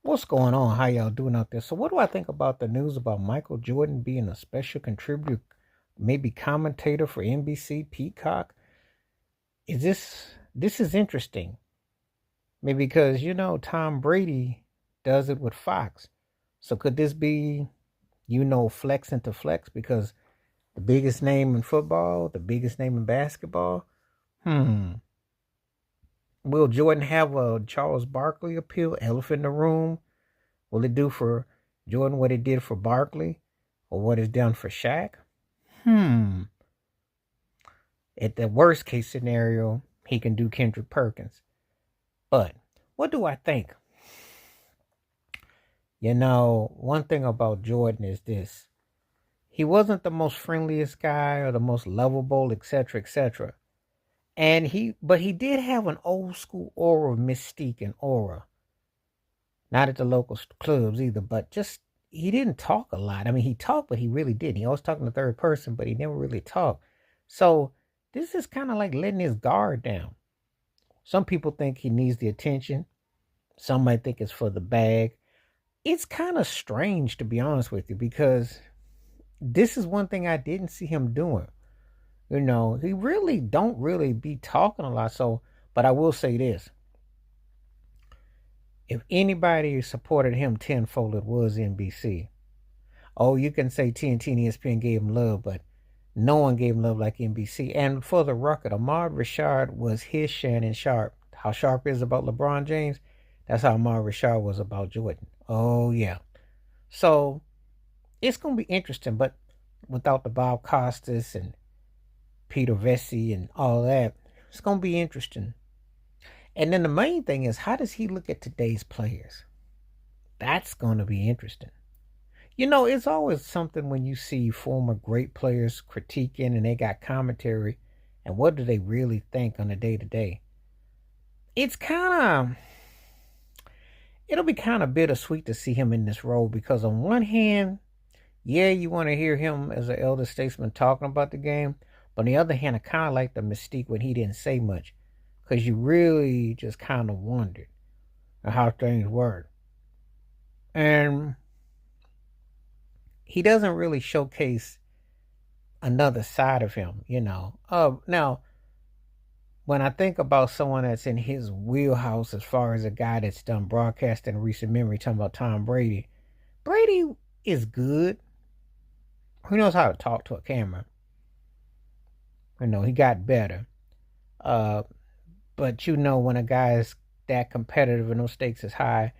What's going on? How y'all doing out there? So, what do I think about the news about Michael Jordan being a special contributor, maybe commentator for NBC, Peacock? This is interesting? Maybe because Tom Brady does it with Fox. So, could this be flex into flex because the biggest name in football, the biggest name in basketball? Hmm. Will Jordan have a Charles Barkley appeal? Elephant in the room? Will it do for Jordan what it did for Barkley or what it's done for Shaq? Hmm. At the worst case scenario, he can do Kendrick Perkins. But what do I think? One thing about Jordan is this. He wasn't the most friendliest guy or the most lovable, etc., etc. But he did have an old school aura of mystique and aura. Not at the local clubs either, but just he didn't talk a lot. I mean, he talked, but he really didn't. He always talked in the third person, but he never really talked. So this is kind of like letting his guard down. Some people think he needs the attention. Some might think it's for the bag. It's kind of strange, to be honest with you, because this is one thing I didn't see him doing. He really don't really be talking a lot. So, but I will say this. If anybody supported him tenfold, it was NBC. Oh, you can say TNT and ESPN gave him love, but no one gave him love like NBC. And for the record, Ahmad Rashad was his Shannon Sharp. How Sharp is about LeBron James, that's how Ahmad Rashad was about Jordan. Oh, yeah. So it's going to be interesting, but without the Bob Costas and Peter Vesey and all that, it's going to be interesting. And then the main thing is, how does he look at today's players? That's going to be interesting. It's always something when you see former great players critiquing and they got commentary, and what do they really think on a day to day? It's it'll be kind of bittersweet to see him in this role because, on one hand, yeah, you want to hear him as an elder statesman talking about the game, but on the other hand, I kind of like the mystique when he didn't say much because you really just kind of wondered how things were. And he doesn't really showcase another side of him. Now, when I think about someone that's in his wheelhouse as far as a guy that's done broadcasting in recent memory, talking about Tom Brady, Brady is good. He knows how to talk to a camera. He got better. Uh, but when a guy is that competitive and those stakes is high,